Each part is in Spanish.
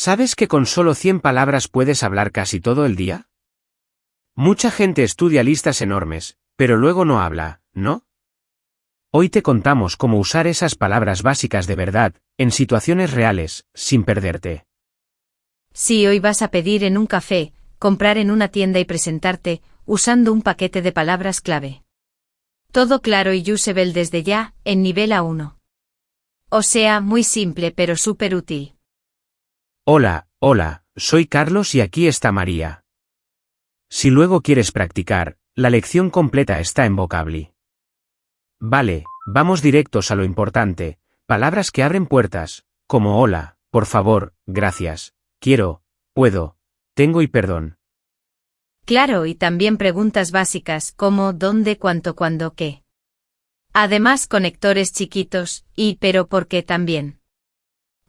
¿Sabes que con solo 100 palabras puedes hablar casi todo el día? Mucha gente estudia listas enormes, pero luego no habla, ¿no? Hoy te contamos cómo usar esas palabras básicas de verdad, en situaciones reales, sin perderte. Si hoy vas a pedir en un café, comprar en una tienda y presentarte, usando un paquete de palabras clave. Todo claro y usable desde ya, en nivel A1. O sea, muy simple pero súper útil. Hola, soy Carlos y aquí está María. Si luego quieres practicar, la lección completa está en Vocably. Vale, vamos directos a lo importante, palabras que abren puertas, como hola, por favor, gracias, quiero, puedo, tengo y perdón. Claro, y también preguntas básicas como dónde, cuánto, cuándo, qué. Además conectores chiquitos, y pero por qué también.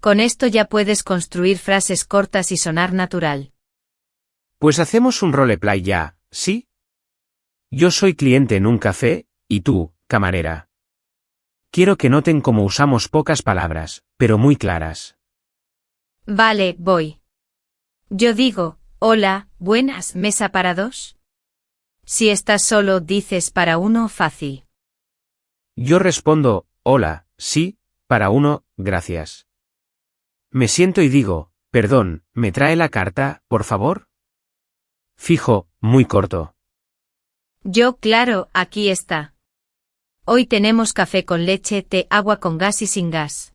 Con esto ya puedes construir frases cortas y sonar natural. Pues hacemos un roleplay ya, ¿sí? Yo soy cliente en un café, y tú, camarera. Quiero que noten cómo usamos pocas palabras, pero muy claras. Vale, voy. Yo digo, hola, buenas, ¿mesa para dos? Si estás solo, dices para uno, fácil. Yo respondo, hola, sí, para uno, gracias. Me siento y digo, perdón, ¿me trae la carta, por favor? Fijo, muy corto. Yo, claro, aquí está. Hoy tenemos café con leche, té, agua con gas y sin gas.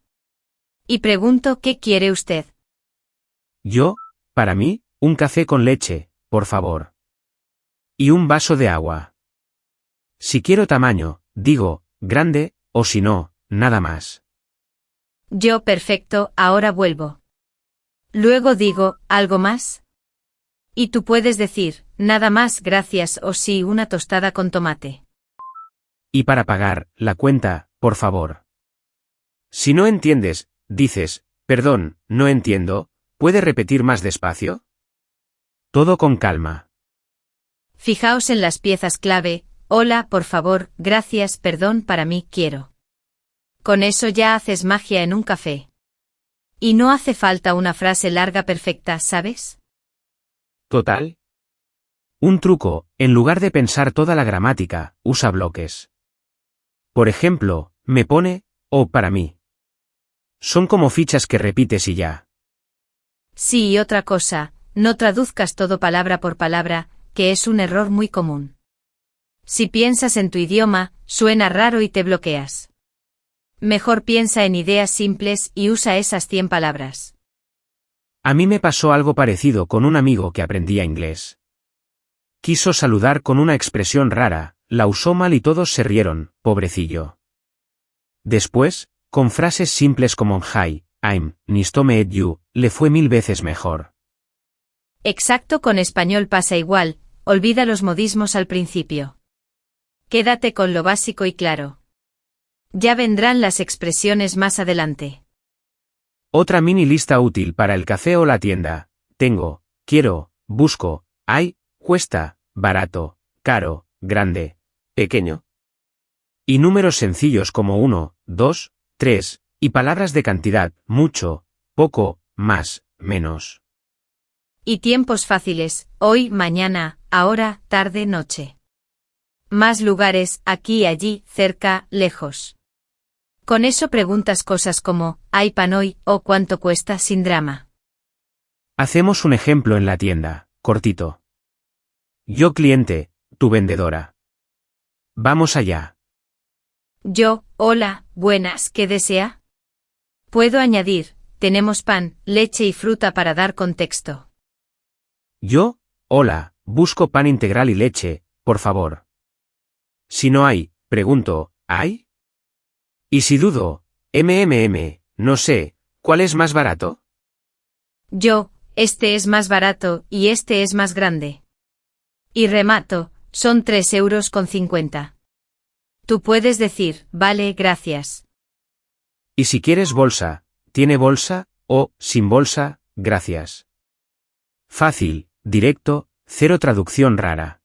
Y pregunto, ¿qué quiere usted? Yo, para mí, un café con leche, por favor. Y un vaso de agua. Si quiero tamaño, digo, grande, o si no, nada más. Yo, perfecto, ahora vuelvo. Luego digo, ¿algo más? Y tú puedes decir, nada más, gracias, o sí, una tostada con tomate. Y para pagar, la cuenta, por favor. Si no entiendes, dices, perdón, no entiendo, ¿puede repetir más despacio? Todo con calma. Fijaos en las piezas clave, hola, por favor, gracias, perdón, para mí, quiero. Con eso ya haces magia en un café. Y no hace falta una frase larga perfecta, ¿sabes? Total. Un truco, en lugar de pensar toda la gramática, usa bloques. Por ejemplo, me pone, o para mí. Son como fichas que repites y ya. Sí, y otra cosa, no traduzcas todo palabra por palabra, que es un error muy común. Si piensas en tu idioma, suena raro y te bloqueas. Mejor piensa en ideas simples y usa esas 100 palabras. A mí me pasó algo parecido con un amigo que aprendía inglés. Quiso saludar con una expresión rara, la usó mal y todos se rieron, pobrecillo. Después, con frases simples como hi, I'm, nice to meet you, le fue 1000 veces mejor. Exacto, con español pasa igual, olvida los modismos al principio. Quédate con lo básico y claro. Ya vendrán las expresiones más adelante. Otra mini lista útil para el café o la tienda. Tengo, quiero, busco, hay, cuesta, barato, caro, grande, pequeño. Y números sencillos como 1, 2, 3, y palabras de cantidad, mucho, poco, más, menos. Y tiempos fáciles, hoy, mañana, ahora, tarde, noche. Más lugares, aquí, allí, cerca, lejos. Con eso preguntas cosas como, ¿hay pan hoy? O ¿cuánto cuesta? Sin drama. Hacemos un ejemplo en la tienda, cortito. Yo cliente, tu vendedora. Vamos allá. Yo, hola, buenas, ¿qué desea? Puedo añadir, tenemos pan, leche y fruta para dar contexto. Yo, hola, busco pan integral y leche, por favor. Si no hay, pregunto, ¿hay? Y si dudo, no sé, ¿cuál es más barato? Yo, este es más barato y este es más grande. Y remato, son 3,50 €. Tú puedes decir, vale, gracias. Y si quieres bolsa, ¿tiene bolsa? O, sin bolsa, gracias. Fácil, directo, cero traducción rara.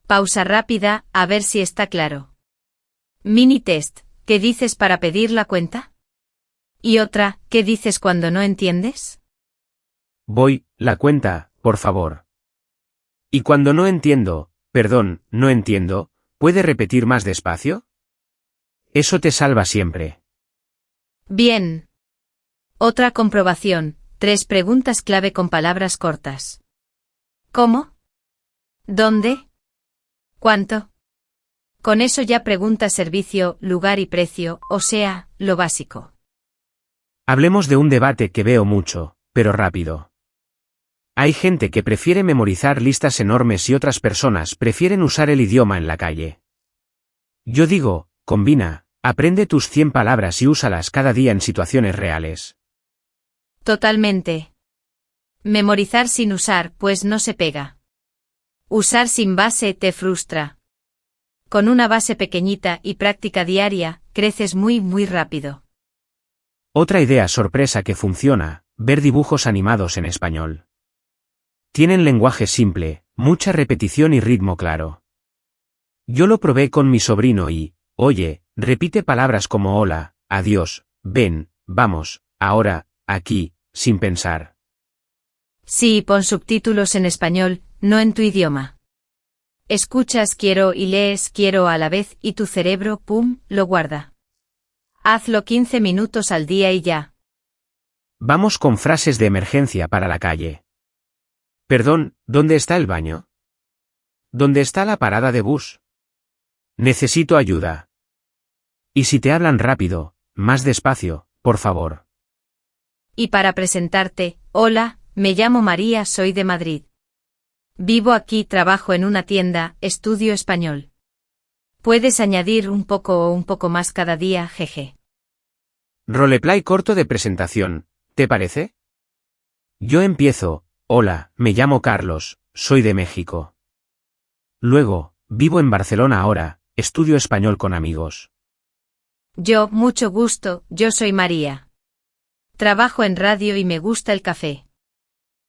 Pausa rápida, a ver si está claro. Mini test, ¿qué dices para pedir la cuenta? Y otra, ¿qué dices cuando no entiendes? voy, la cuenta, por favor. Y cuando no entiendo, perdón, no entiendo, ¿puede repetir más despacio? Eso te salva siempre. Bien. Otra comprobación, 3 preguntas clave con palabras cortas. ¿Cómo? ¿Dónde? ¿Cuánto? Con eso ya preguntas servicio, lugar y precio, o sea, lo básico. Hablemos de un debate que veo mucho, pero rápido. Hay gente que prefiere memorizar listas enormes y otras personas prefieren usar el idioma en la calle. Yo digo, combina, aprende tus 100 palabras y úsalas cada día en situaciones reales. Totalmente. Memorizar sin usar, pues no se pega. Usar sin base te frustra. Con una base pequeñita y práctica diaria, creces muy rápido. Otra idea sorpresa que funciona, ver dibujos animados en español. Tienen lenguaje simple, mucha repetición y ritmo claro. Yo lo probé con mi sobrino y, oye, repite palabras como hola, adiós, ven, vamos, ahora, aquí, sin pensar. Sí, pon subtítulos en español, no en tu idioma. Escuchas quiero y lees quiero a la vez y tu cerebro, pum, lo guarda. Hazlo 15 minutos al día y ya. Vamos con frases de emergencia para la calle. Perdón, ¿dónde está el baño? ¿Dónde está la parada de bus? Necesito ayuda. Y si te hablan rápido, más despacio, por favor. Y para presentarte, hola, me llamo María, soy de Madrid. Vivo aquí, trabajo en una tienda, estudio español. Puedes añadir un poco o un poco más cada día, jeje. Roleplay corto de presentación, ¿te parece? Yo empiezo, hola, me llamo Carlos, soy de México. Luego, vivo en Barcelona ahora, estudio español con amigos. Yo, mucho gusto, yo soy María. Trabajo en radio y me gusta el café.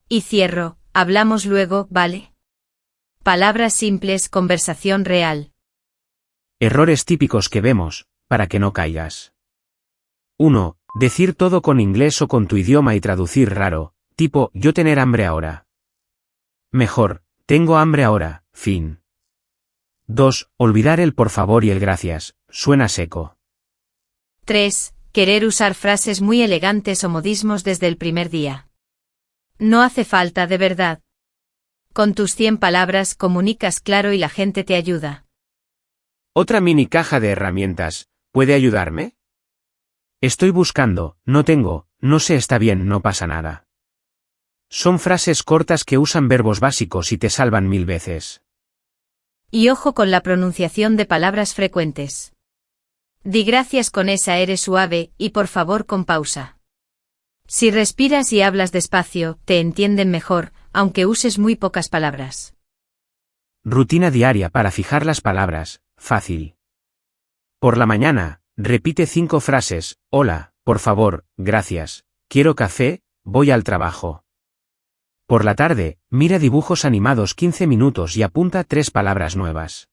Y cierro, hablamos luego, ¿vale? Palabras simples, conversación real. Errores típicos que vemos, para que no caigas. 1. Decir todo con inglés o con tu idioma y traducir raro, tipo, yo tener hambre ahora. Mejor, tengo hambre ahora, fin. 2. Olvidar el por favor y el gracias, suena seco. 3. Querer usar frases muy elegantes o modismos desde el primer día. No hace falta de verdad. Con tus 100 palabras comunicas claro y la gente te ayuda. Otra mini caja de herramientas, ¿puede ayudarme? Estoy buscando, no tengo, no sé, está bien, no pasa nada. Son frases cortas que usan verbos básicos y te salvan 1000 veces. Y ojo con la pronunciación de palabras frecuentes. Di gracias con esa R suave y por favor con pausa. Si respiras y hablas despacio, te entienden mejor, aunque uses muy pocas palabras. Rutina diaria para fijar las palabras, fácil. Por la mañana, repite 5 frases, hola, por favor, gracias, quiero café, voy al trabajo. Por la tarde, mira dibujos animados 15 minutos y apunta 3 palabras nuevas.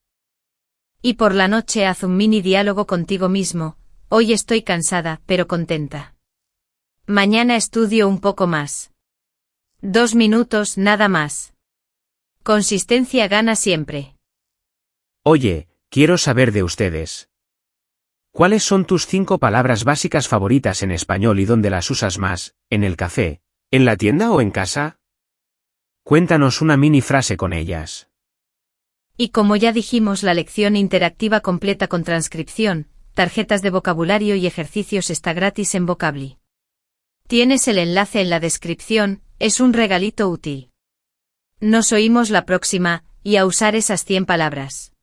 Y por la noche haz un mini diálogo contigo mismo, hoy estoy cansada, pero contenta. Mañana estudio un poco más. 2 minutos, nada más. Consistencia gana siempre. Oye, quiero saber de ustedes. ¿Cuáles son tus 5 palabras básicas favoritas en español y dónde las usas más, en el café, en la tienda o en casa? Cuéntanos una mini frase con ellas. Y como ya dijimos, la lección interactiva completa con transcripción, tarjetas de vocabulario y ejercicios está gratis en Vocably. Tienes el enlace en la descripción, es un regalito útil. Nos oímos la próxima, y a usar esas 100 palabras.